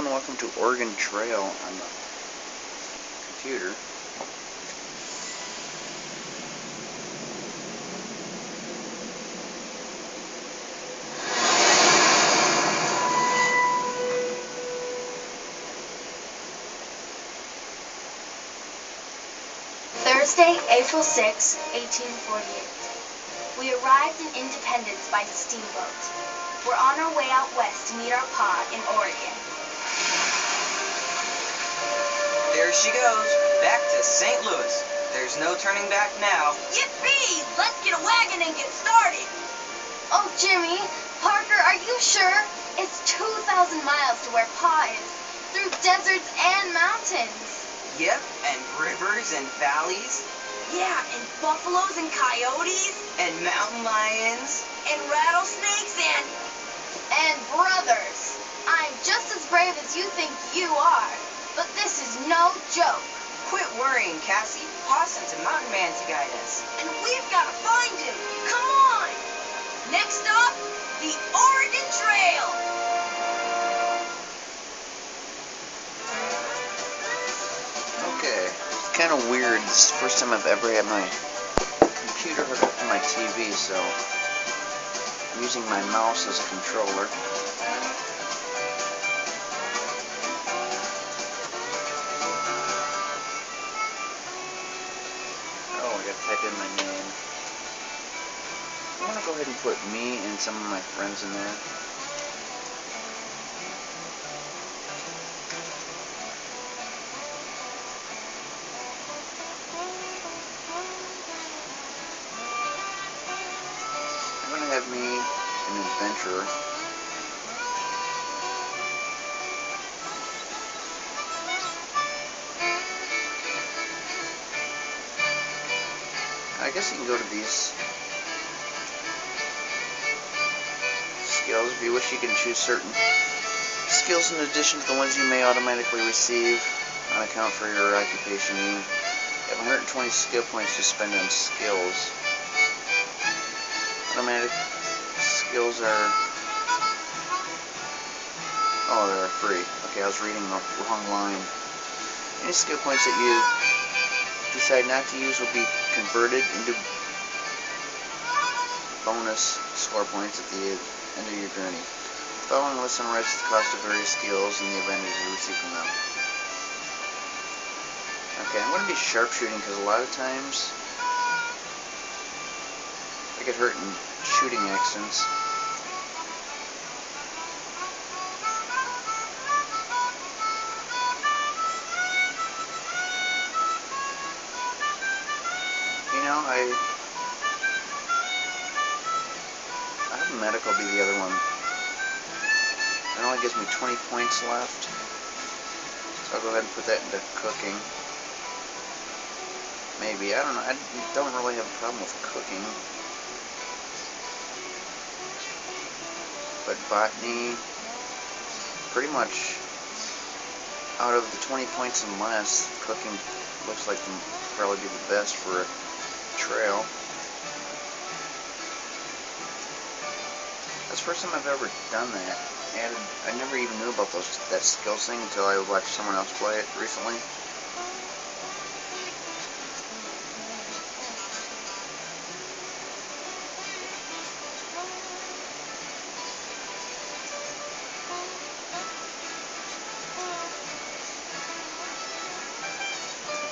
everyone, welcome to Oregon Trail on the computer. Thursday, April 6, 1848. We arrived in Independence by steamboat. We're on our way out west to meet our pa in Oregon. There she goes, back to St. Louis. There's no turning back now. Yippee! Let's get a wagon and get started. Oh, Jimmy, Parker, are you sure? It's 2,000 miles to where pa is, through deserts and mountains. Yep, and rivers and valleys. Yeah, and buffaloes and coyotes. And mountain lions. And rattlesnakes And brothers. I'm just as brave as you think you are, but this is no joke. Quit worrying, Cassie. Pa sent a mountain man to guide us. And we've got to find him. Come on! Next up, the Oregon Trail. Okay, it's kind of weird. This is the first time I've ever had my computer hooked up to my TV, so I'm using my mouse as a controller. Oh, I gotta type in my name. I'm gonna go ahead and put me and some of my friends in there. I'm gonna have me an adventurer. I guess you can go to these skills if you wish. You can choose certain skills in addition to the ones you may automatically receive on account for your occupation. You have 120 skill points to spend on skills. Automatic skills are... oh, they're free. Okay, I was reading the wrong line. Any skill points that you decide not to use will be converted into bonus score points at the end of your journey. The following list summarizes the cost of various skills and the advantages you receive from them. Okay, I'm going to be sharpshooting because a lot of times I get hurt in shooting accidents. You know, I hope medical will be the other one. It only gives me 20 points left, so I'll go ahead and put that into cooking. Maybe, I don't know, I don't really have a problem with cooking. But botany, pretty much out of the 20 points and less, cooking looks like probably be the best for a trail. That's the first time I've ever done that. And I never even knew about that skills thing until I watched someone else play it recently.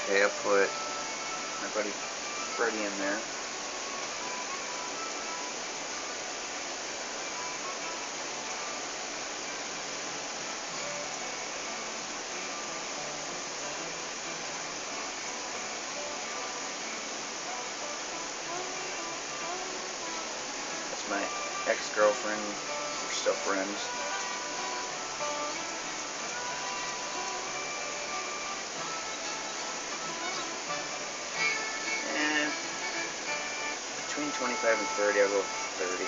Okay, I'll put my buddy Freddy in there. That's my ex-girlfriend. We're still friends. Between 25 and 30, I'll go with 30.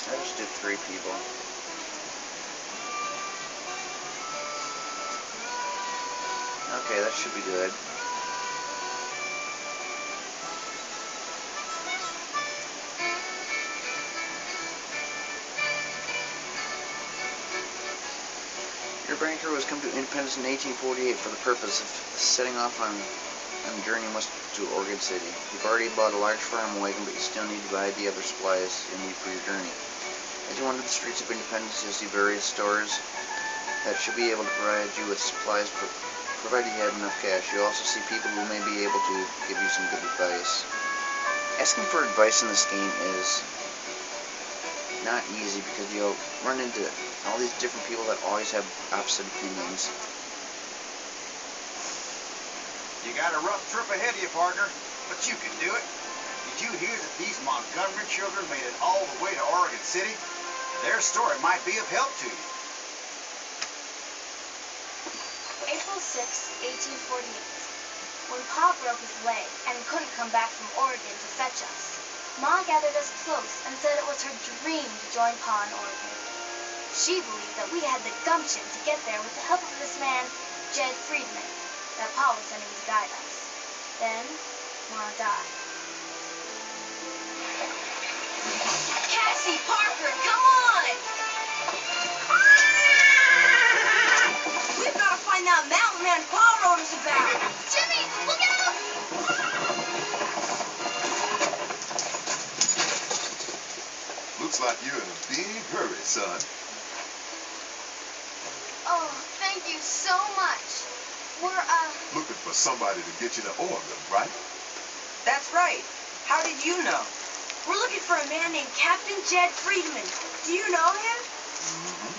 I just did 3 people. Okay, that should be good. Your banker was come to Independence in 1848 for the purpose of setting off on a journey west to Oregon City. You've already bought a large farm wagon, but you still need to buy the other supplies you need for your journey. As you wander the streets of Independence, you'll see various stores that should be able to provide you with supplies, provided you have enough cash. You'll also see people who may be able to give you some good advice. Asking for advice in this game is not easy because you'll run into all these different people that always have opposite opinions. You got a rough trip ahead of you, partner, but you can do it. Did you hear that these Montgomery children made it all the way to Oregon City? Their story might be of help to you. April 6, 1848. When Pa broke his leg and couldn't come back from Oregon to fetch us, Ma gathered us close and said it was her dream to join Pa in Oregon. She believed that we had the gumption to get there with the help of this man, Jed Friedman, that Pa was sending to guide us. Then, Ma died. Cassie, Parker, come on! We've got to find that mountain man Pa wrote us about. Jimmy, look out! Looks like you're in a big hurry, son. Oh, thank you so much. We're, Looking for somebody to get you to Oregon, right? That's right. How did you know? We're looking for a man named Captain Jed Friedman. Do you know him?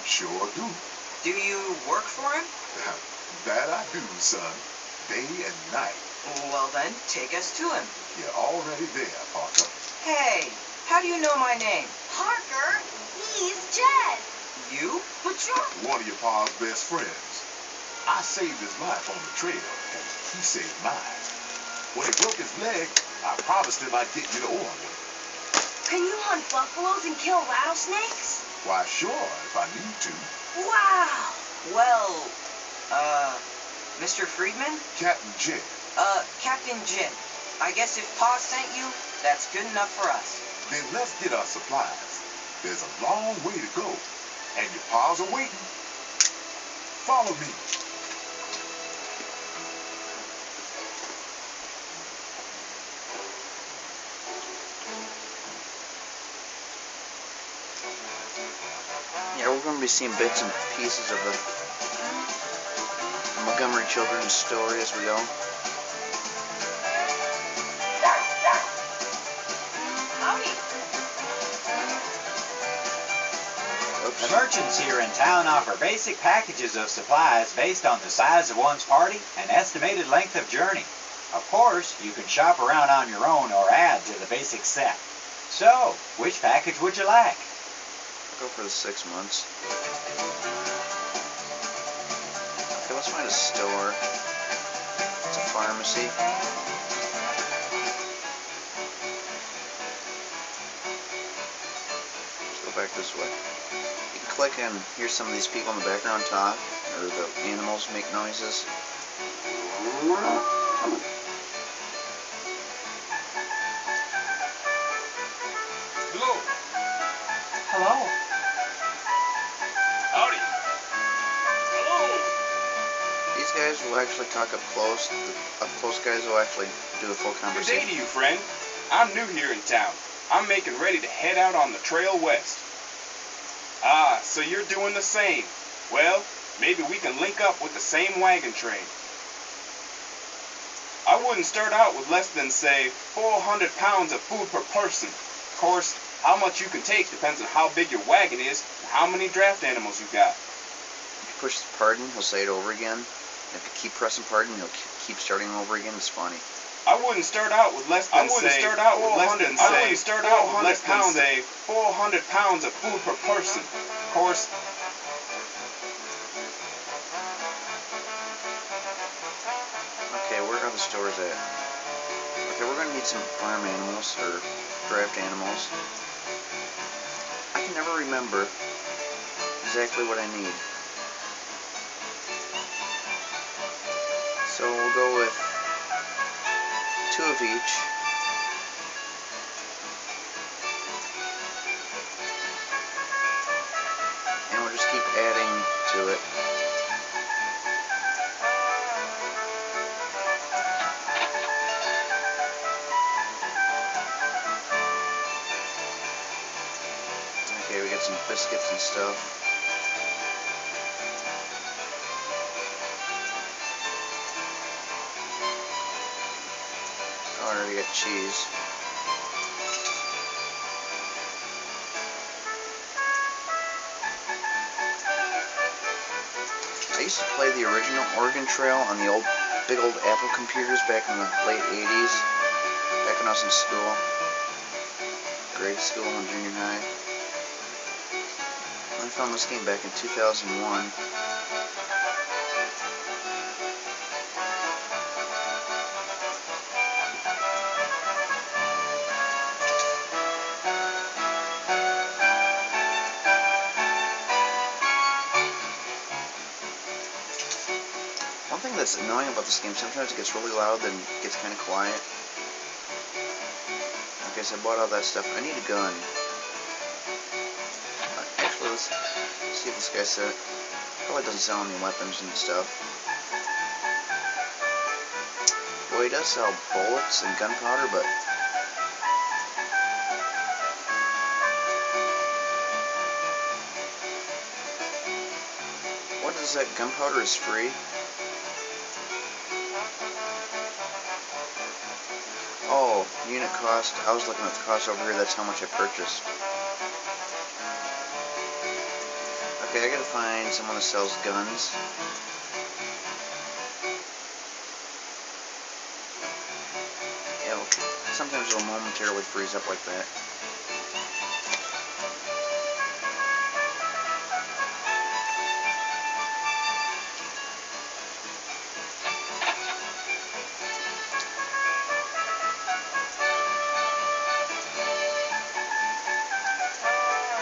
Sure do. Do you work for him? That I do, son. Day and night. Well then, take us to him. You're already there, Parker. Hey, how do you know my name? Parker, he's Jed. You? But you're... One of your pa's best friends. I saved his life on the trail, and he saved mine. When he broke his leg, I promised him I'd get you to Oregon. Can you hunt buffaloes and kill rattlesnakes? Why, sure, if I need to. Wow! Well, Mr. Friedman? Captain Jed. Captain Jed. I guess if Pa sent you, that's good enough for us. Then let's get our supplies. There's a long way to go, and your pa's are waiting. Follow me. Yeah, we're going to be seeing bits and pieces of the Montgomery children's story as we go. The merchants here in town offer basic packages of supplies based on the size of one's party and estimated length of journey. Of course, you can shop around on your own or add to the basic set. So, which package would you like? Go for the 6 months. Okay, let's find a store. It's a pharmacy. Let's go back this way. You can click and hear some of these people in the background talk, or the animals make noises. Hello. Hello. Howdy. Hello. These guys will actually talk up close. The up close guys will actually do a full Good day conversation. to you, friend. I'm new here in town. I'm making ready to head out on the trail west. Ah, so you're doing the same. Well, maybe we can link up with the same wagon train. I wouldn't start out with less than, say, 400 pounds of food per person. Of course, how much you can take depends on how big your wagon is and how many draft animals you got. If you push the pardon, he'll say it over again. If you keep pressing pardon, he'll keep starting over again. It's funny. I wouldn't start out with less than, say, 400 pounds of food per person. Of course, Okay, where are the stores at? Okay, we're going to need some farm animals, or draft animals. I can never remember exactly what I need. So we'll go with 2 of each. And we'll just keep adding to it. Okay, we got some biscuits and stuff. Oh, I already got cheese. I used to play the original Oregon Trail on the big old Apple computers back in the late 80s, back when I was in school, grade school and junior high. I found this game back in 2001. One thing that's annoying about this game, sometimes it gets really loud, then it gets kind of quiet. Okay, so I bought all that stuff. I need a gun. Actually, let's see if this guy said it. Probably doesn't sell any weapons and stuff. Well, he does sell bullets and gunpowder, but what is that? Gunpowder is free? Oh, unit cost. I was looking at the cost over here. That's how much I purchased. Okay, I gotta find someone that sells guns. Yeah, okay. Sometimes it'll momentarily freeze up like that.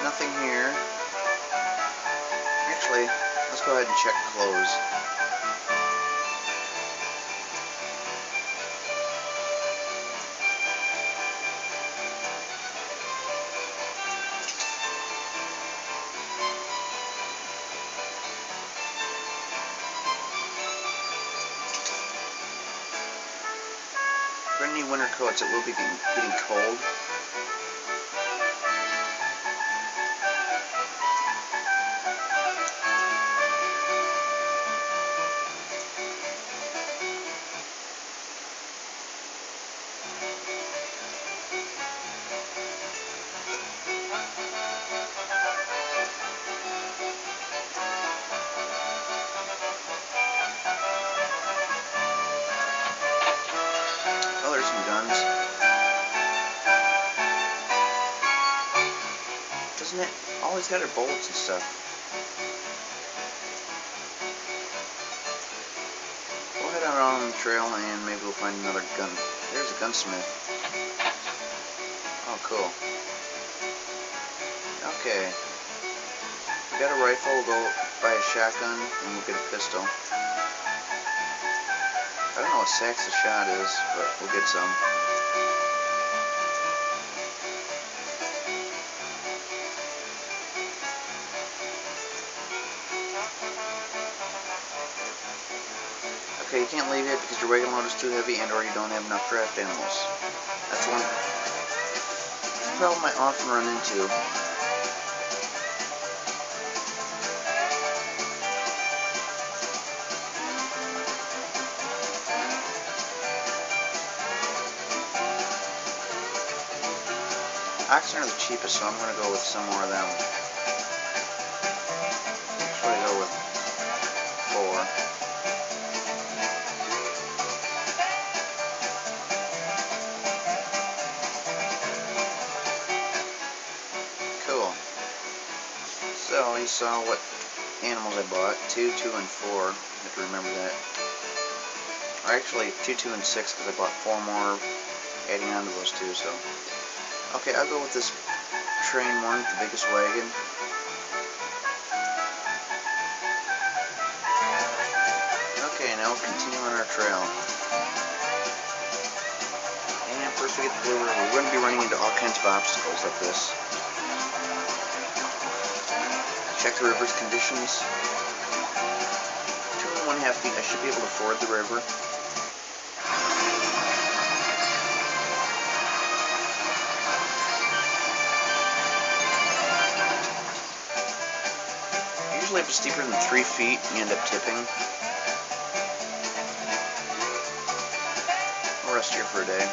Nothing here. Actually, let's go ahead and check clothes. We're gonna need winter coats. It will be getting cold. Oh, there's some guns. Doesn't it? All he's got are bullets and stuff. We'll head out on the trail and maybe we'll find another gun. There's a gunsmith. Oh, cool. Okay. We got a rifle. We'll go buy a shotgun and we'll get a pistol. I don't know what sacks a shot is, but we'll get some. Okay, you can't leave it because your wagon load is too heavy and or you don't have enough draft animals. That's one problem I often run into. Oxen are the cheapest, so I'm going to go with some more of them. Actually, go with 4. Cool. So, you saw what animals I bought. 2, 2, and 4. I have to remember that. Or actually, 2, 2, and 6, because I bought 4 more adding on to those 2, so. Okay, I'll go with this train one, the biggest wagon. Okay, now now continue on our trail. And first we get the Blue River. We're going to be running into all kinds of obstacles like this. Check the river's conditions. 2 1/2 feet, I should be able to ford the river. Usually if it's deeper than 3 feet, you end up tipping. I'll rest here for a day.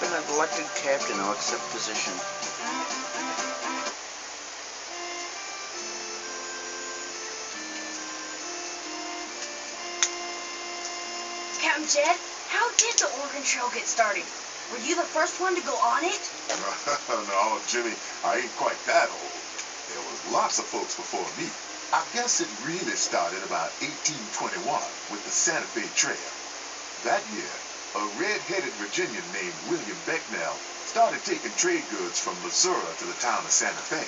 Been an elected captain, I'll accept position. Captain Jed, how did the Oregon Trail get started? Were you the first one to go on it? No, Jimmy, I ain't quite that old. There was lots of folks before me. I guess it really started about 1821 with the Santa Fe Trail. That year, a red-headed Virginian named William Becknell started taking trade goods from Missouri to the town of Santa Fe.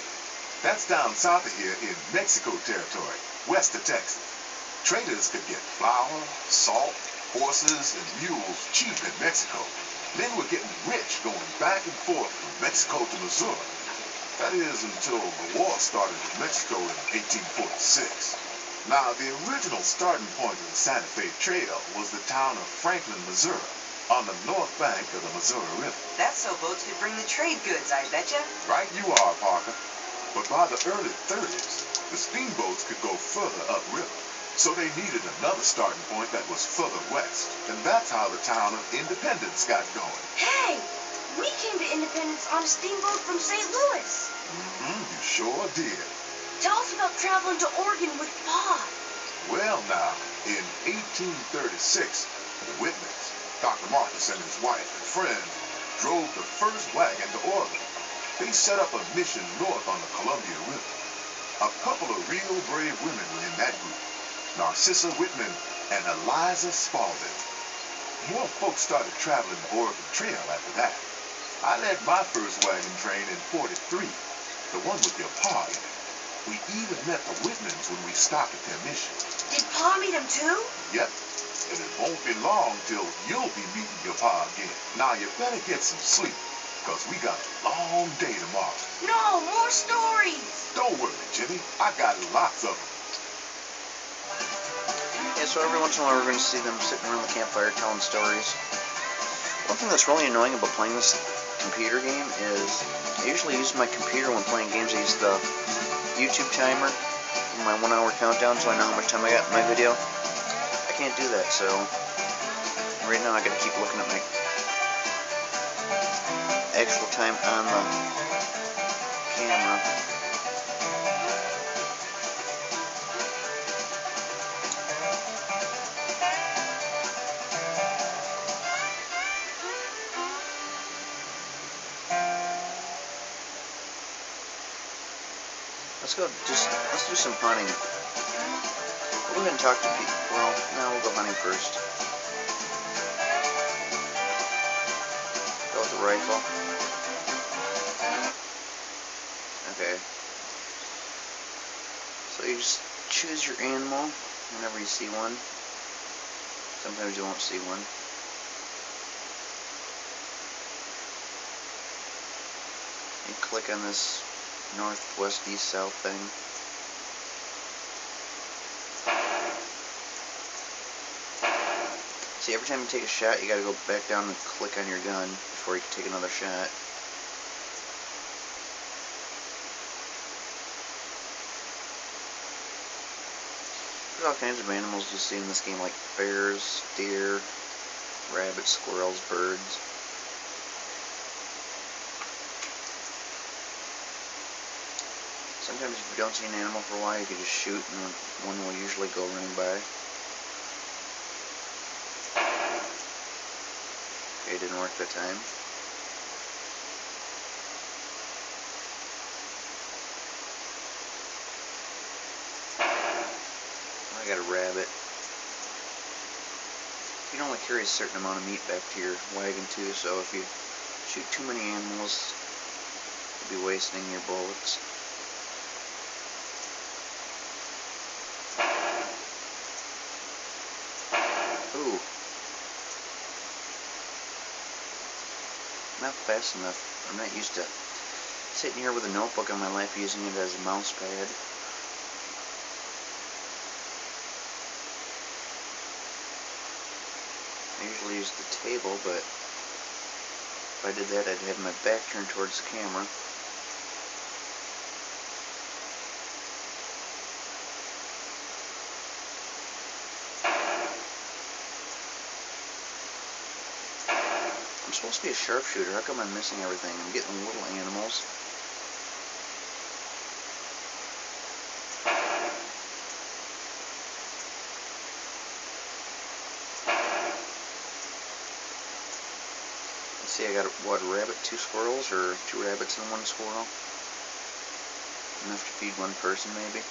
That's down south of here in Mexico territory, west of Texas. Traders could get flour, salt, horses, and mules cheap in Mexico. Men were getting rich going back and forth from Mexico to Missouri. That is until the war started with Mexico in 1846. Now, the original starting point of the Santa Fe Trail was the town of Franklin, Missouri, on the north bank of the Missouri River. That's so boats could bring the trade goods, I betcha. Right you are, Parker. But by the early 30s, the steamboats could go further upriver. So they needed another starting point that was further west. And that's how the town of Independence got going. Hey, we came to Independence on a steamboat from St. Louis. You sure did. Tell us about traveling to Oregon with Pa. Well, now, in 1836, the Whitmans, Dr. Marcus and his wife and friend, drove the first wagon to Oregon. They set up a mission north on the Columbia River. A couple of real brave women were in that group. Narcissa Whitman and Eliza Spaulding. More folks started traveling the Oregon Trail after that. I led my first wagon train in 43, the one with your pa in it. We even met the Whitmans when we stopped at their mission. Did Pa meet him too? Yep, and it won't be long till you'll be meeting your pa again. Now you better get some sleep, because we got a long day tomorrow. No, more stories. Don't worry, Jimmy. I got lots of them. Yeah, so every once in a while we're going to see them sitting around the campfire telling stories. One thing that's really annoying about playing this computer game is I usually use my computer when playing games. I use the YouTube timer, my 1 hour countdown, so I know how much time I got in my video. I can't do that, so right now I got to keep looking at my actual time on the camera. Let's do some hunting. We'll go ahead and talk to people. Well, no, we'll go hunting first. Go with the rifle. Okay. So you just choose your animal whenever you see one. Sometimes you won't see one. And click on this northwest, east, south thing. See, every time you take a shot, you gotta go back down and click on your gun before you can take another shot. There's all kinds of animals you see in this game, like bears, deer, rabbits, squirrels, birds. Sometimes if you don't see an animal for a while, you can just shoot and one will usually go running by. Okay, it didn't work that time. I got a rabbit. You can only carry a certain amount of meat back to your wagon too, so if you shoot too many animals, you'll be wasting your bullets. not fast enough. I'm not used to sitting here with a notebook on my lap using it as a mouse pad. I usually use the table, but if I did that, I'd have my back turned towards the camera. I'm supposed to be a sharpshooter. How come I'm missing everything? I'm getting little animals. Let's see, I got what, a rabbit, 2 squirrels, or 2 rabbits and 1 squirrel? Enough to feed 1 person, maybe?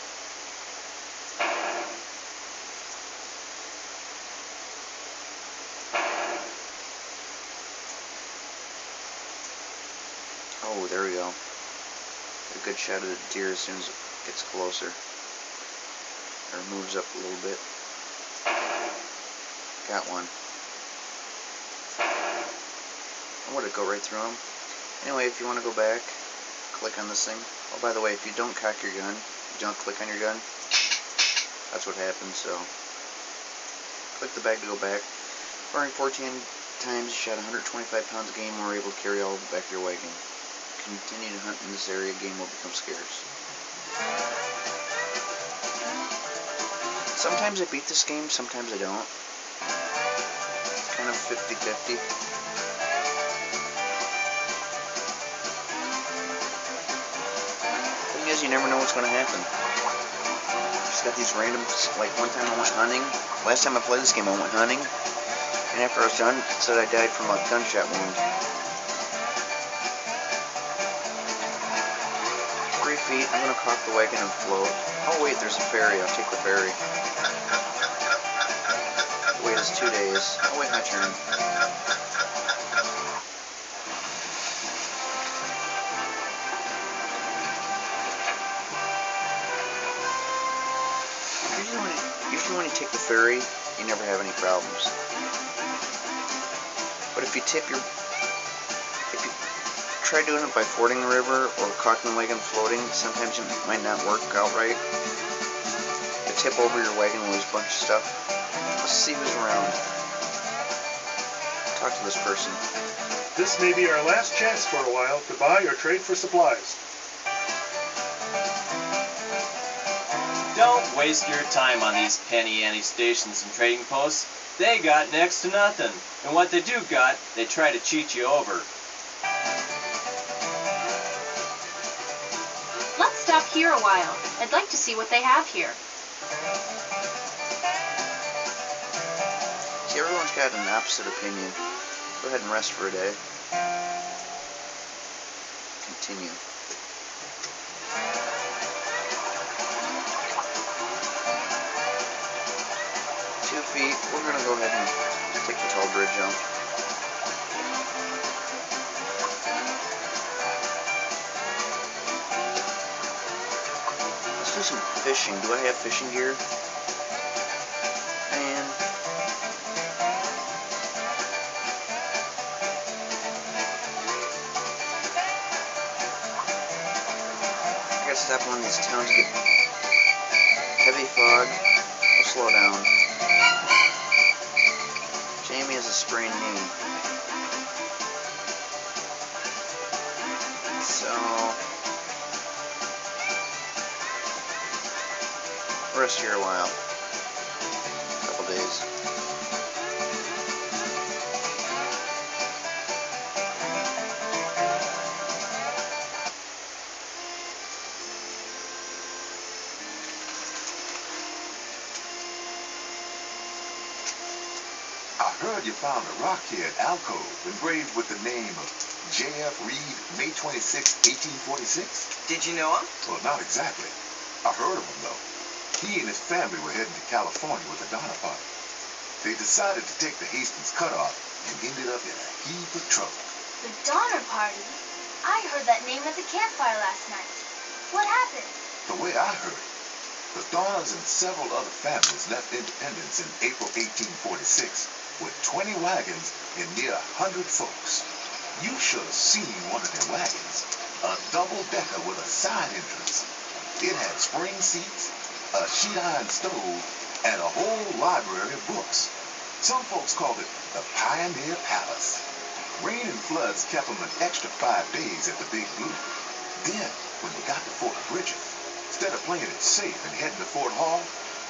Oh, there we go. A good shot of the deer as soon as it gets closer. Or moves up a little bit. Got one. I would go right through him. Anyway, if you want to go back, click on this thing. Oh, by the way, if you don't cock your gun, you don't click on your gun, that's what happens, so click the bag to go back. Firing 14 times, you shot 125 pounds of game, and were able to carry all of the back of your wagon. Continue to hunt in this area, game will become scarce. Sometimes I beat this game, sometimes I don't. It's kind of 50-50. Thing is, you never know what's going to happen. Just got these random, like one time I went hunting. Last time I played this game, I went hunting. And after I was done, it said I died from a gunshot wound. 3 feet, I'm going to cock the wagon and float. Oh wait, there's a ferry, I'll take the ferry. Wait, it's 2 days. I'll wait my turn. Usually when you take the ferry, you never have any problems. But if you try doing it by fording the river or cocking the wagon floating, sometimes it might not work out right. You tip over your wagon and lose a bunch of stuff. Let's see who's around. Talk to this person. This may be our last chance for a while to buy or trade for supplies. Don't waste your time on these penny-ante stations and trading posts. They got next to nothing. And what they do got, they try to cheat you over. Let's stop here a while. I'd like to see what they have here. See, everyone's got an opposite opinion. Go ahead and rest for a day. Continue. We're going to go ahead and take the tall bridge out. Let's do some fishing. Do I have fishing gear? Man. I gotta stop one of these towns to get heavy fog. I'll slow down. Jamie has a sprained knee. So, rest here a while. A couple days. I heard you found a rockhead alcove engraved with the name of J.F. Reed, May 26, 1846. Did you know him? Well, not exactly. I heard of him, though. He and his family were heading to California with a Donner Party. They decided to take the Hastings cutoff and ended up in a heap of trouble. The Donner Party? I heard that name at the campfire last night. What happened? The way I heard it, the Donners and several other families left Independence in April 1846 with 20 wagons and near 100 folks. You should have seen one of their wagons. A double-decker with a side entrance. It had spring seats, a sheet iron stove, and a whole library of books. Some folks called it the Pioneer Palace. Rain and floods kept them an extra 5 days at the Big Blue. Then, when they got to Fort Bridget, instead of playing it safe and heading to Fort Hall,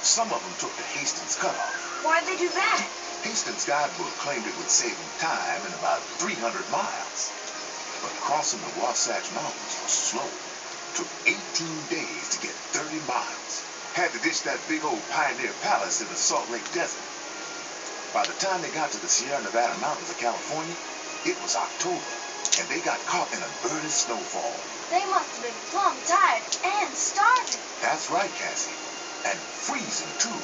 some of them took the Hastings Cutoff. Why'd they do that? Hastings' guidebook claimed it would save them time in about 300 miles. But crossing the Wasatch Mountains was slow. Took 18 days to get 30 miles. Had to ditch that big old Pioneer Palace in the Salt Lake Desert. By the time they got to the Sierra Nevada mountains of California, it was October, and they got caught in a burning snowfall. They must have been plumb tired and starving. That's right, Cassie. And freezing, too.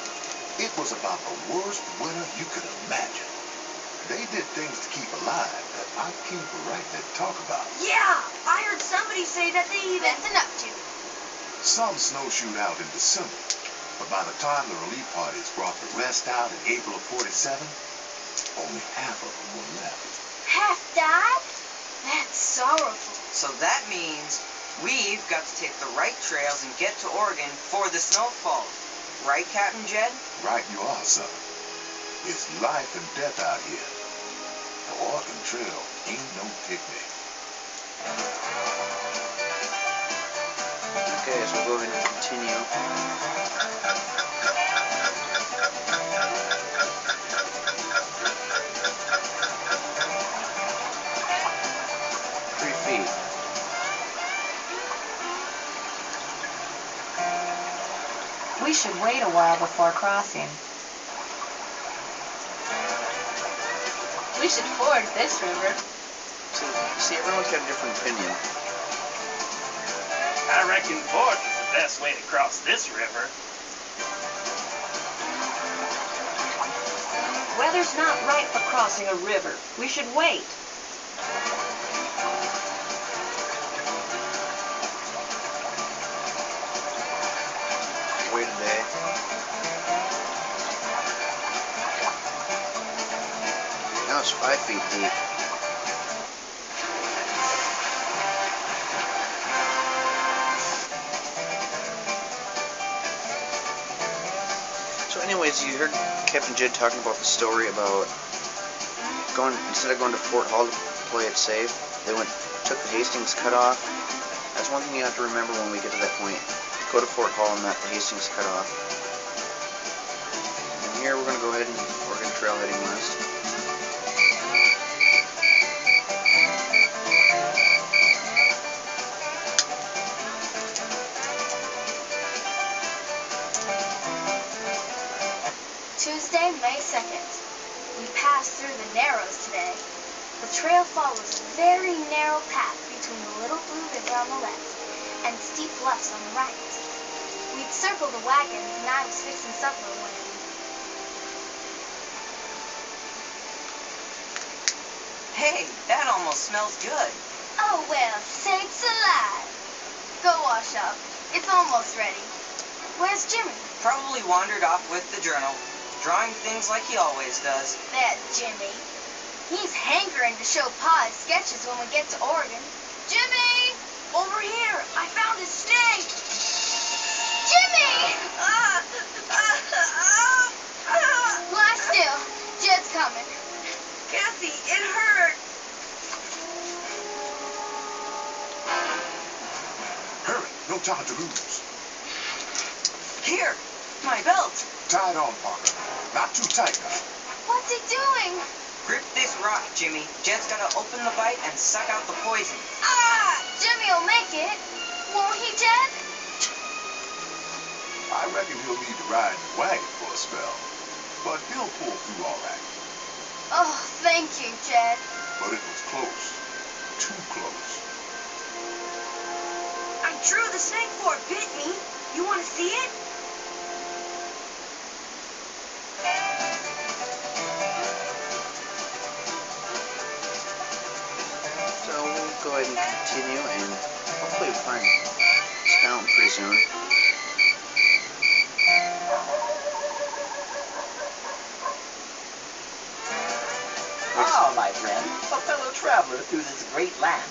It was about the worst winter you could imagine. They did things to keep alive that I can't rightly talk about. Yeah, I heard somebody say that they even... That's enough, Jimmy. Some snowshoed out in December, but by the time the relief parties brought the rest out in April of '47, only half of them were left. Half died? That's sorrowful. So that means we've got to take the right trails and get to Oregon for the snowfall. Right, Captain Jed? Right you are, son. It's life and death out here. The Oregon Trail ain't no picnic. Okay, so we'll go ahead and continue. We should wait a while before crossing. We should ford this river. See, everyone's got a different opinion. I reckon ford is the best way to cross this river. Weather's not right for crossing a river. We should wait. Wait a day. Now it's 5 feet deep. So anyways, you heard Captain Jed talking about the story about instead of going to Fort Hall to play it safe, they took the Hastings Cutoff. That's one thing you have to remember when we get to that point. Go to Fort Hall and not the Hastings Cutoff. And here we're going to go ahead and Oregon Trail heading west. Tuesday, May 2nd. We passed through the Narrows today. The trail follows a very narrow path between the Little Blue River on the left and steep bluffs on the right. We'd circled the wagons and I was fixing supper when... Hey, that almost smells good. Oh well, sakes alive. Go wash up. It's almost ready. Where's Jimmy? Probably wandered off with the journal, drawing things like he always does. That Jimmy. He's hankering to show Pa his sketches when we get to Oregon. Jimmy! Over here! I found his stake! Jimmy! Lie still. Jed's coming. Cassie, it hurt! Hurry, no time to lose. Here, my belt. Tie it on, Parker. Not too tight now. What's he doing? Grip this rock, Jimmy. Jed's gotta open the bite and suck out the poison. Ah! Jimmy'll make it. Won't he, Jed? I reckon he'll need to ride in the wagon for a spell. But he'll pull through all right. Oh, thank you, Jed. But it was close. Too close. I drew the snake before it bit me. You want to see it? So we'll go ahead and continue and hopefully we'll find this mountain pretty soon. Oh, my friend, a fellow traveler through this great land.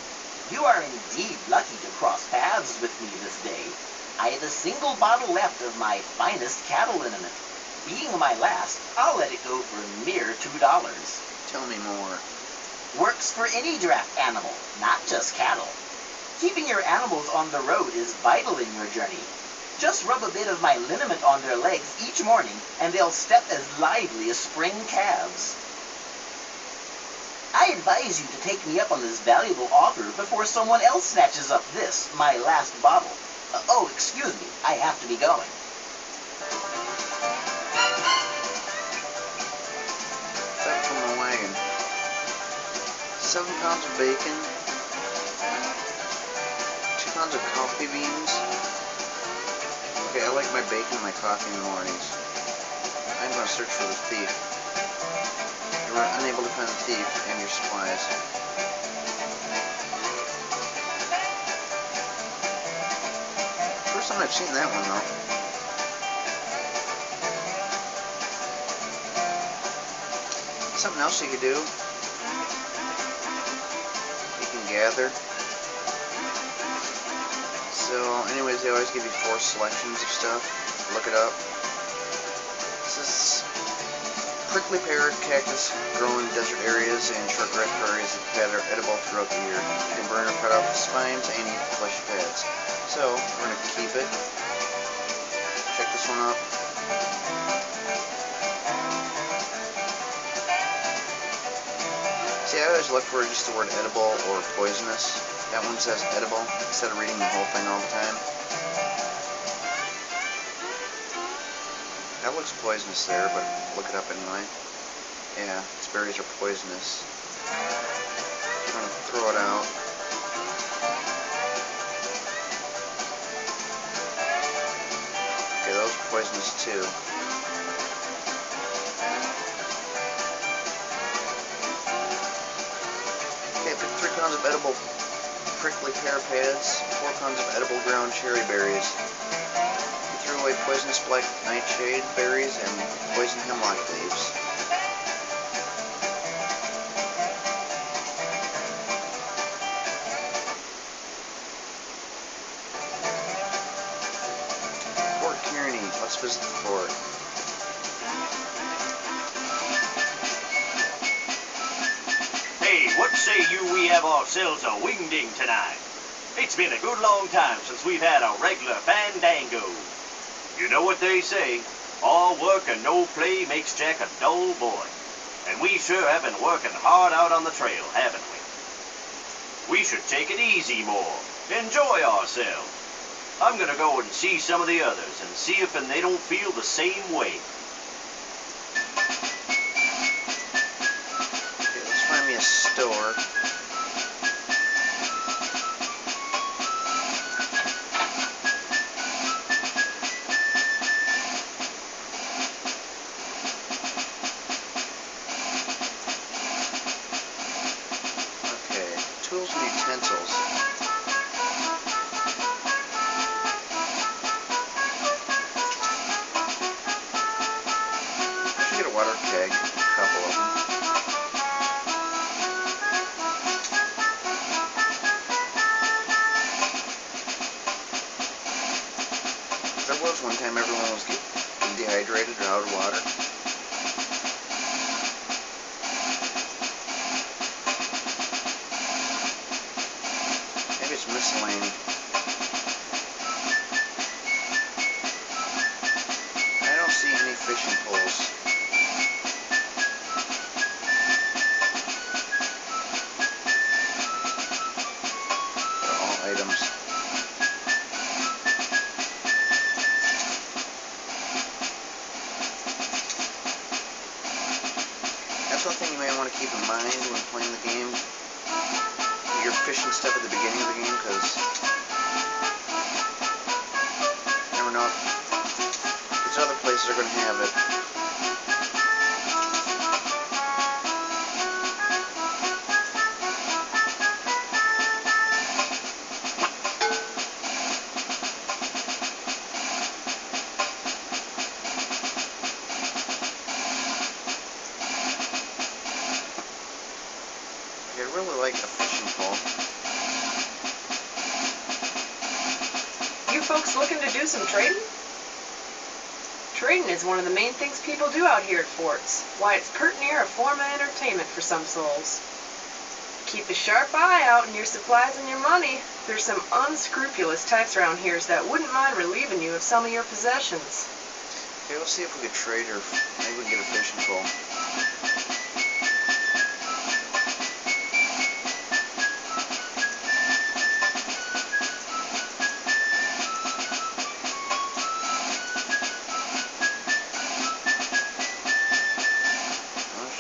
You are indeed lucky to cross paths with me this day. I have a single bottle left of my finest cattle liniment. Being my last, I'll let it go for a mere $2. Tell me more. Works for any draft animal, not just cattle. Keeping your animals on the road is vital in your journey. Just rub a bit of my liniment on their legs each morning, and they'll step as lively as spring calves. I advise you to take me up on this valuable offer before someone else snatches up this, my last bottle. Oh, excuse me, I have to be going. Fed from the wagon. 7 pounds of bacon. 2 pounds of coffee beans. Okay, I like my bacon and my coffee in the mornings. I'm going to search for the thief. You were unable to find the thief and your supplies. First time I've seen that one though. Something else you could do. You can gather. So anyways, they always give you 4 selections of stuff. Look it up. This is prickly pear cactus grown in desert areas and shortgrass prairies that are edible throughout the year. You can burn or cut off the spines and eat the fleshy pads. So we're going to keep it. Check this one out. See, I always look for just the word edible or poisonous. That one says edible instead of reading the whole thing all the time. That looks poisonous there, but look it up anyway. Yeah, its berries are poisonous. I'm going to throw it out. Okay, those are poisonous too. Okay, pick 3 pounds of edible prickly pear pads, 4 pounds of edible ground cherry berries. You threw away poisonous black nightshade berries and poison hemlock leaves. Fort Kearney, let's visit the fort. Hey, what say you we have ourselves a wingding tonight? It's been a good long time since we've had a regular fandango. You know what they say, all work and no play makes Jack a dull boy. And we sure have been working hard out on the trail, haven't we? We should take it easy more, enjoy ourselves. I'm gonna go and see some of the others and see if they don't feel the same way. Okay, let's find me a store. Tools and utensils. I should get a water keg, a couple of them. There was one time everyone was getting dehydrated or out of water. It's miscellany. I don't see any fishing poles. They're all items. That's one thing you may want to keep in mind when playing the game. Your fishing stuff at the beginning of the game, because you never know if these other places are going to have it. I'd really like a fishing pole. You folks looking to do some trading? Trading is one of the main things people do out here at Forts. Why, it's pert near a form of entertainment for some souls. Keep a sharp eye out on your supplies and your money. There's some unscrupulous types around here that wouldn't mind relieving you of some of your possessions. Okay, we'll see if we could trade or maybe we can get a fishing pole.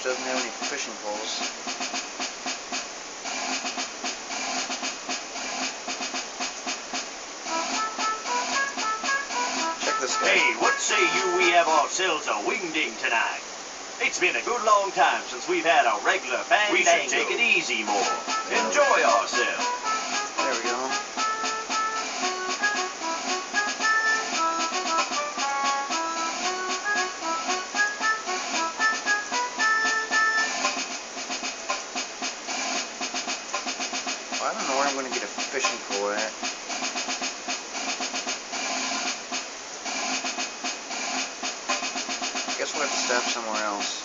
Doesn't have any fishing poles. Check this guy. Hey, what say you we have ourselves a wing-ding tonight? It's been a good long time since we've had a regular fandango. We should take it easy more. Enjoy ourselves. There we go. I don't know where I'm going to get a fishing pole at. Guess we'll have to stop somewhere else.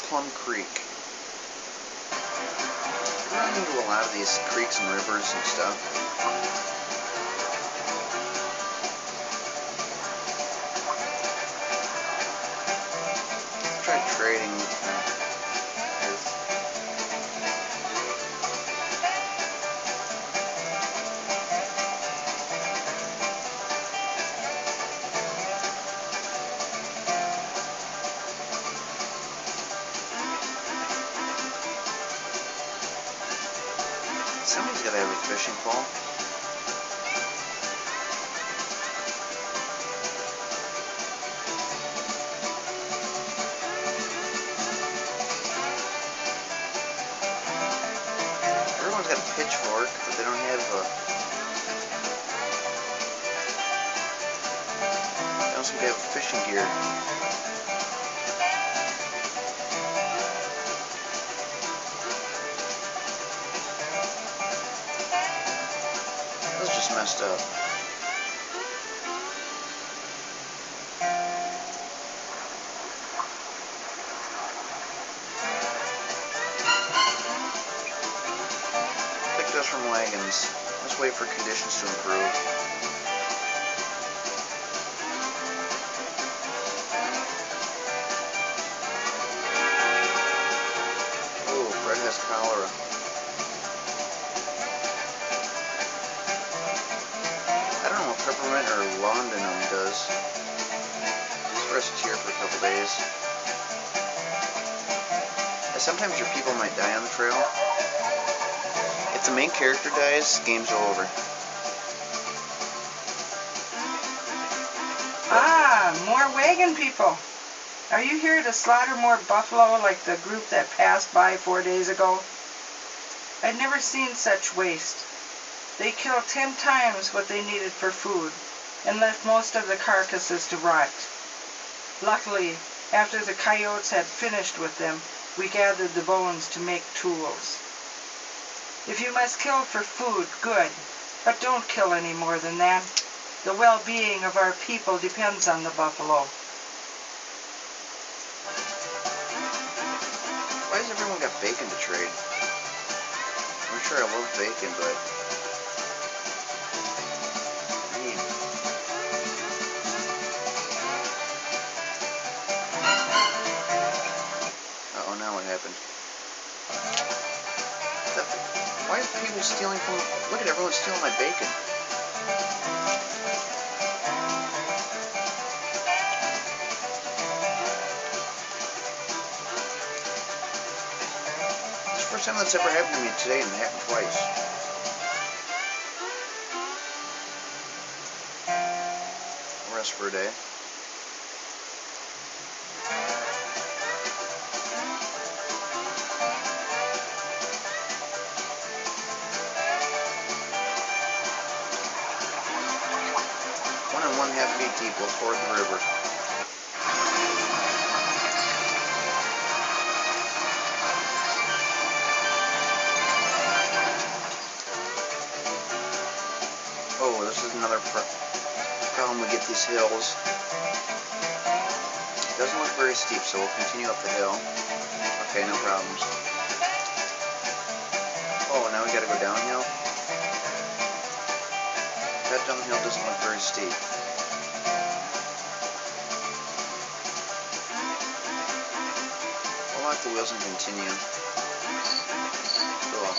Plum Creek. I run into a lot of these creeks and rivers and stuff. Try trading with them. Somebody's got to have a fishing pole. Everyone's got a pitchfork, but they don't have a... They don't seem to have fishing gear. That was just messed up. Picked us from wagons. Let's wait for conditions to improve. Oh, Fred has cholera. I don't know what peppermint or laudanum does. Let's rest here for a couple days. And sometimes your people might die on the trail. If the main character dies, game's over. Ah, more wagon people. Are you here to slaughter more buffalo like the group that passed by 4 days ago? I'd never seen such waste. They killed 10 times what they needed for food and left most of the carcasses to rot. Luckily, after the coyotes had finished with them, we gathered the bones to make tools. If you must kill for food, good, but don't kill any more than that. The well-being of our people depends on the buffalo. Why has everyone got bacon to trade? I'm sure I love bacon, but... Uh-oh, now what happened? Why are people stealing from... Look at everyone stealing my bacon. It's the first time that's ever happened to me today, and it happened twice. Rest for a day. 1½ feet deep will ford the river. Oh, this is another problem we get these hills. It doesn't look very steep, so we'll continue up the hill. Okay, no problems. Oh, now we gotta go downhill. That downhill doesn't look very steep. We'll lock the wheels and continue. Cool.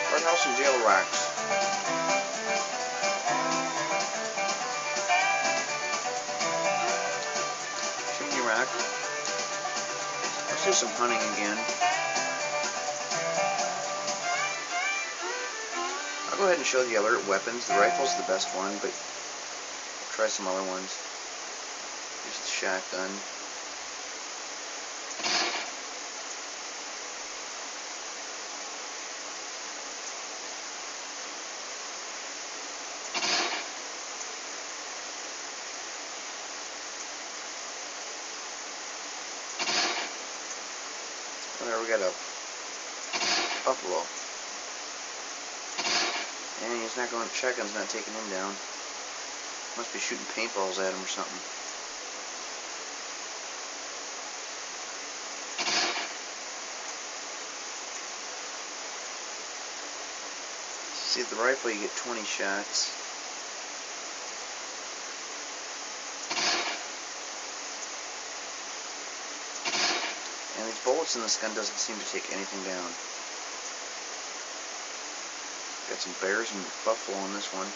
Courthouse and jail racks. Chimney rack. Let's do some hunting again. I'll go ahead and show the alert weapons. The rifle's the best one, but I'll try some other ones. Here's the shotgun. There we got a buffalo. And he's not going, shotgun's not taking him down. Must be shooting paintballs at him or something. See, with the rifle you get 20 shots. And these bullets in this gun doesn't seem to take anything down. Got some bears and buffalo on this one.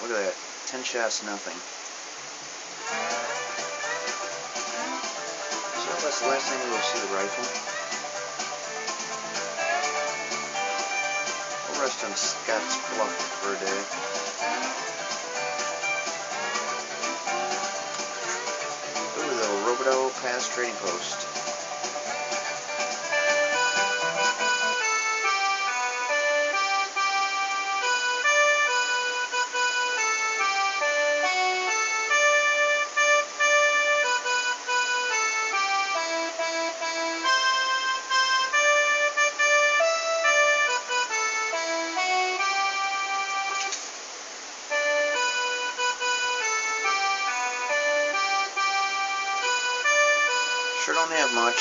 Look at that. 10 shots, nothing. So that's the last time we will see the rifle. We'll rest on Scott's Bluff for a day. Ooh, the Robidoux Pass Trading Post. Sure don't have much.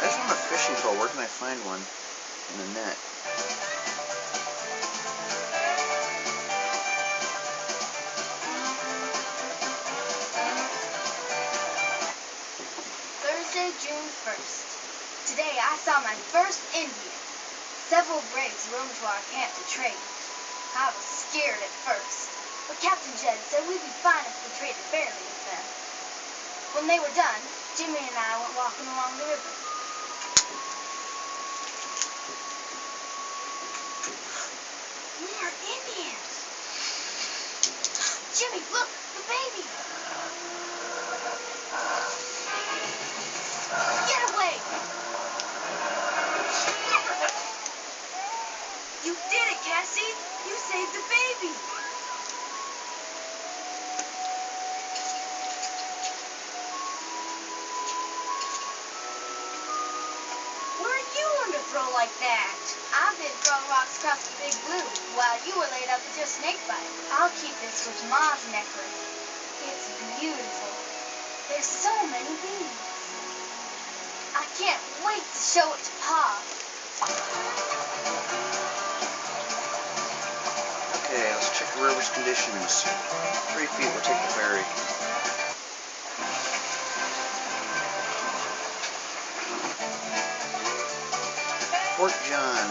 I just want a fishing pole. Where can I find one? In the net. Thursday, June 1st. Today I saw my first Indian. Several braves roamed to our camp to trade. I was scared at first, but Captain Jed said we'd be fine if we traded fairly with them. When they were done, Jimmy and I went walking along the river. More Indians! Jimmy, look! The baby! Get away! You did it, Cassie! You saved the baby! Where did you learn to throw like that? I've been throwing rocks across the Big Blue while you were laid up with your snake bite. I'll keep this with Ma's necklace. It's beautiful. There's so many bees. I can't wait to show it to Pa. Okay, let's check the river's conditions. 3 feet will take the ferry. Fort John.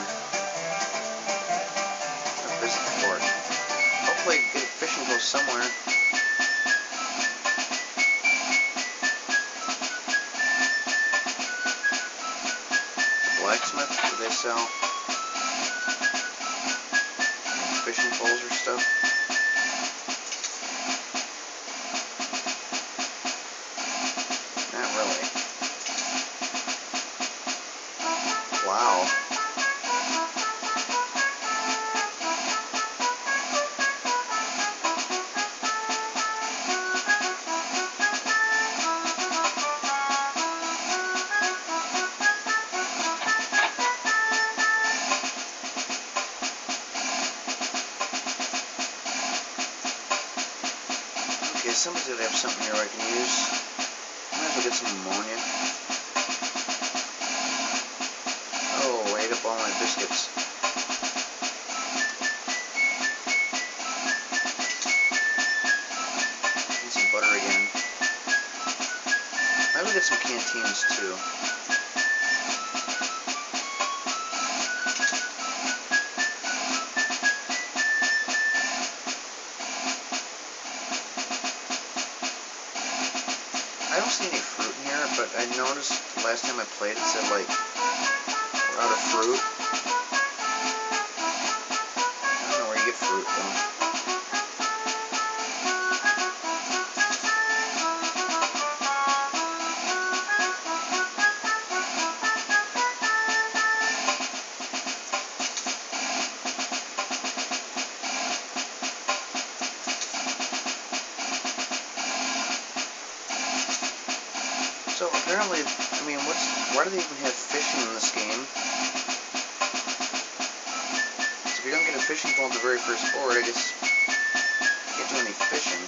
I'll visit the fort. Hopefully get a fishing post somewhere. Blacksmith, do they sell fishing poles or stuff? Not really. Wow. Okay, somebody's gotta have something here I can use. Might as well get some ammonia. Oh, I ate up all my biscuits. Need some butter again. Might as well get some canteens too. I don't see any fruit in here, but I noticed the last time I played it said like we're out of fruit. I don't know where you get fruit though. So apparently, I mean, why do they even have fishing in this game? So if you don't get a fishing pole at the very first board, I guess you can't do any fishing.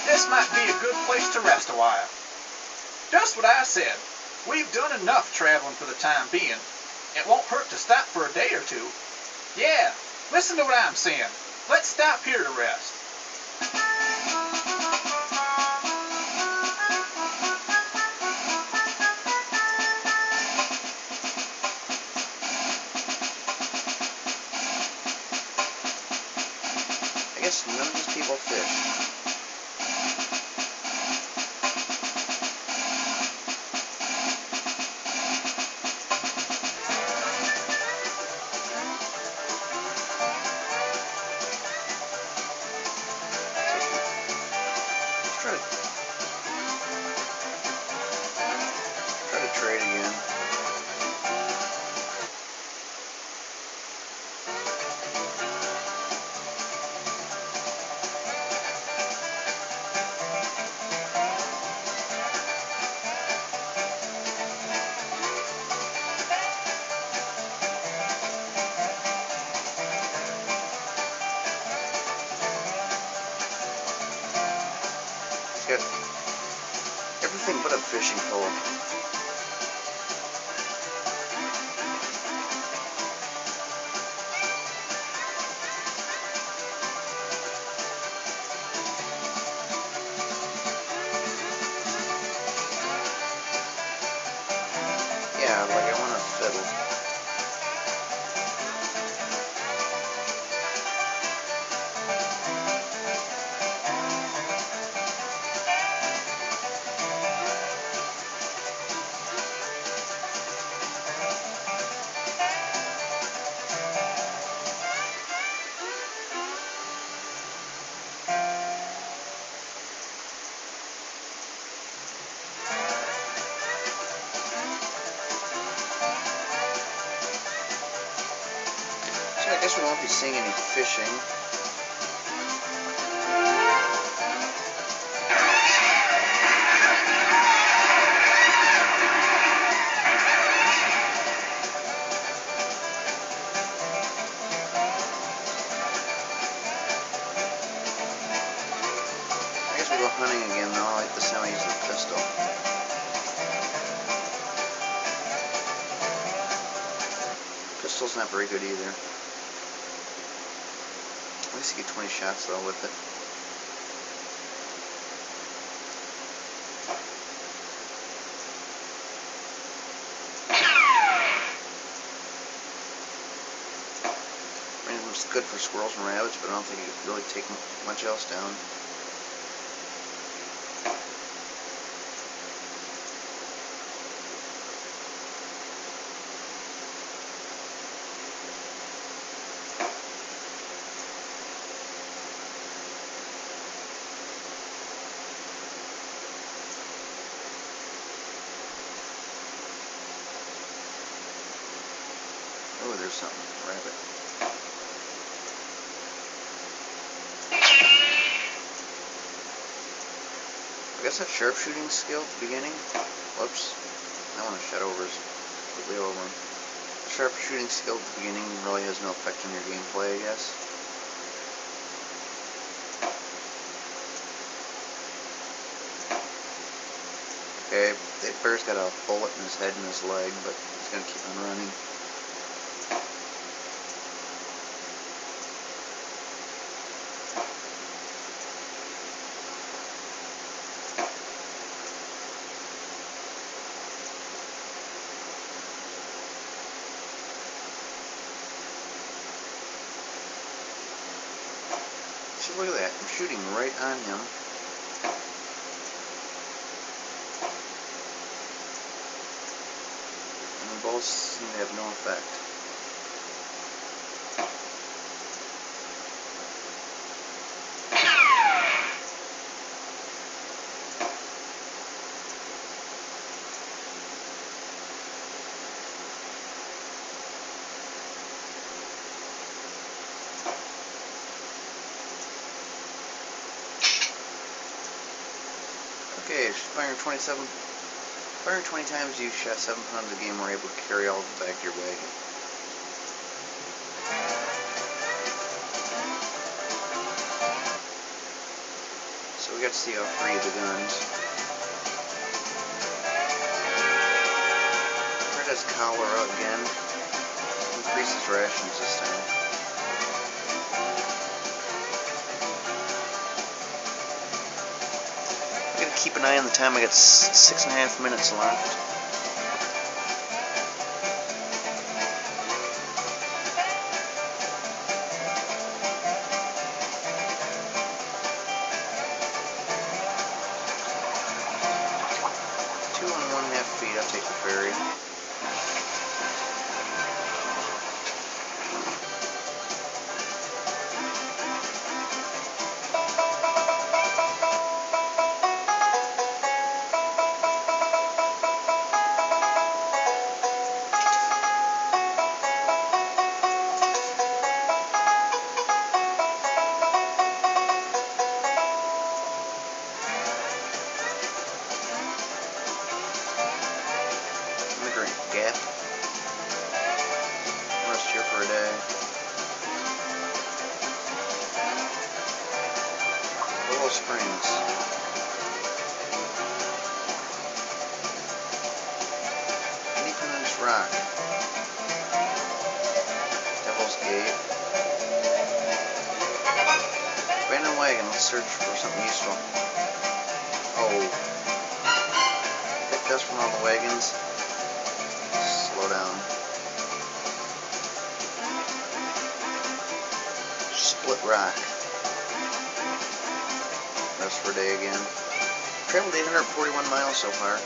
This might be a good place to rest a while. Just what I said. We've done enough traveling for the time being. It won't hurt to stop for a day or two. Yeah, listen to what I'm saying. Let's stop here to rest. I guess none of these people fish. Try to trade again. Got everything but a fishing pole. Yeah, like I want to fiddle. guess we won't be seeing any fishing. I guess we'll go hunting again though. I like this time I use the pistol. Pistol's not very good either. At least you get 20 shots though with it. I mean, it's good for squirrels and rabbits, but I don't think it could really take much else down. Oh, there's something. Rabbit. I guess that sharpshooting skill at the beginning. Whoops. That one I shot over is completely over. The sharpshooting skill at the beginning really has no effect on your gameplay, I guess. Okay, the bear's got a bullet in his head and his leg, but he's gonna keep on running. So look at that, I'm shooting right on him. And both seem to have no effect. Okay, firing 20 times you shot 7 pounds a game, were able to carry all of it back to your wagon. So we got to see all 3 of the guns. Fred has cholera again. Increases rations this time. Keep an eye on the time. I got 6.5 minutes left. Two and 1/2 feet. I'll take the ferry. Gap. Rest here for a day. Willow Springs. Independence Rock. Devil's Gate. Abandoned wagon. Let's search for something useful. Oh. Pick dust from all the wagons. Slow down. Split rock. Rest for a day again. Traveled 841 miles so far.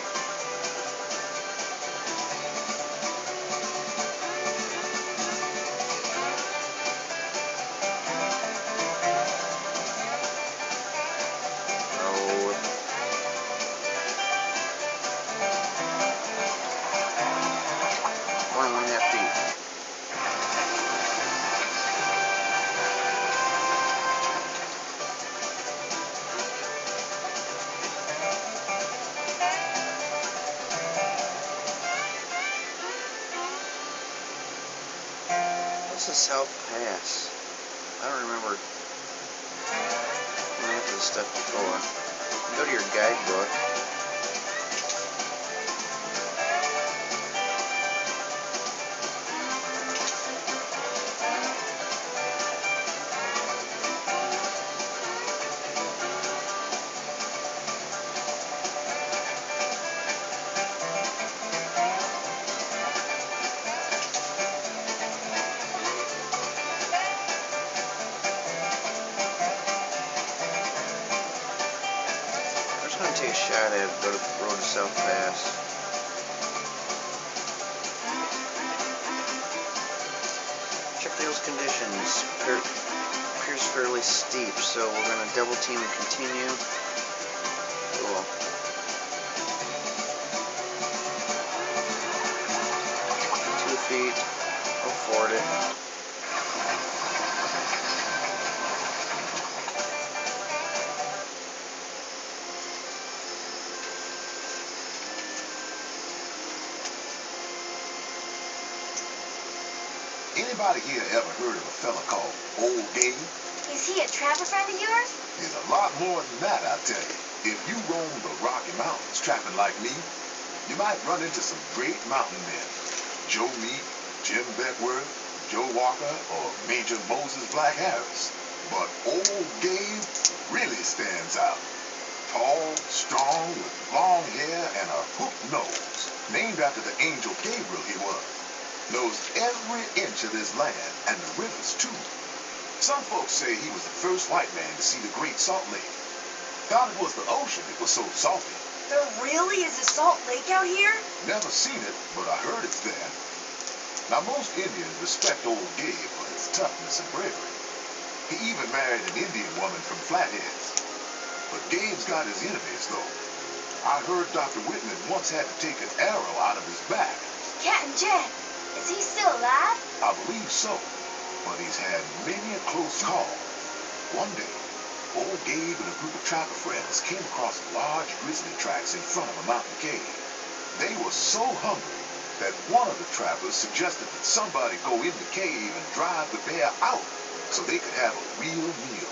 the South Pass? I don't remember going into this stuff before. Go to your guidebook. Take a shot at it, go to the road to South Pass. Check those conditions. Appears fairly steep, so we're going to double team and continue. Cool. Two feet. Afford it. Anybody here ever heard of a fella called Old Gabe? Is he a trapper friend of yours? There's a lot more than that, I'll tell you. If you roam the Rocky Mountains trapping like me, you might run into some great mountain men. Joe Meek, Jim Beckworth, Joe Walker, or Major Moses Black Harris. But Old Gabe really stands out. Tall, strong, with long hair and a hooked nose. Named after the angel Gabriel he was. Knows every inch of this land, and the rivers too. Some folks say he was the first white man to see the Great Salt Lake. Thought it was the ocean, it was so salty. There really is a salt lake out here? Never seen it, but I heard it's there. Now most Indians respect Old Gabe for his toughness and bravery. He even married an Indian woman from Flatheads. But Gabe's got his enemies, though. I heard Dr. Whitman once had to take an arrow out of his back. Captain Jed. Is he still alive? I believe so, but he's had many a close call. One day, Old Gabe and a group of trapper friends came across large grizzly tracks in front of a mountain cave. They were so hungry that one of the trappers suggested that somebody go in the cave and drive the bear out so they could have a real meal.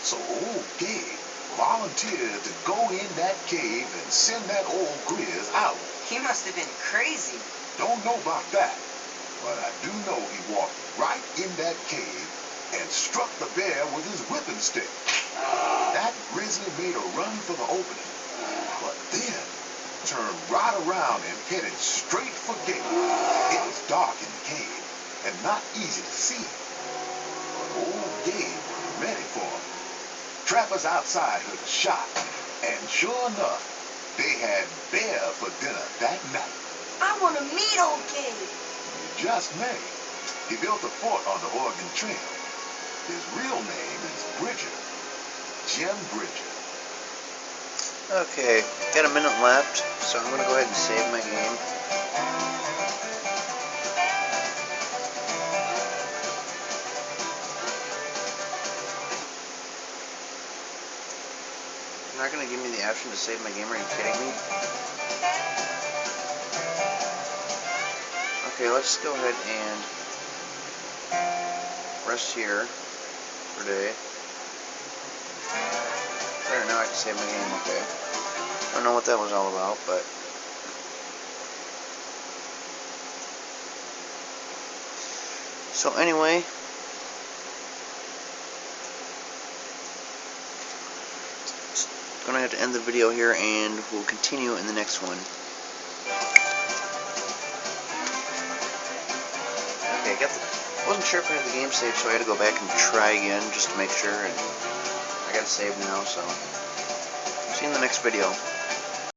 So Old Gabe volunteered to go in that cave and send that old grizz out. He must have been crazy. Don't know about that, but I do know he walked right in that cave and struck the bear with his whipping stick. That grizzly made a run for the opening, but then turned right around and headed straight for Gabe. It was dark in the cave and not easy to see, but Old Gabe was ready for him. Trappers outside heard a shot, and sure enough, they had bear for dinner that night. I want to meet Old Gabe. You just may. He built a fort on the Oregon Trail. His real name is Bridger. Jim Bridger. Okay, got a minute left, so I'm going to go ahead and save my game. You're not going to give me the option to save my game, are you kidding me? Okay, let's go ahead and rest here for today. There, now I can save my game, okay. Don't know what that was all about, but... So anyway... Gonna have to end the video here, and we'll continue in the next one. Okay, wasn't sure if I had the game saved, so I had to go back and try again just to make sure, and I got it saved now, so see you in the next video.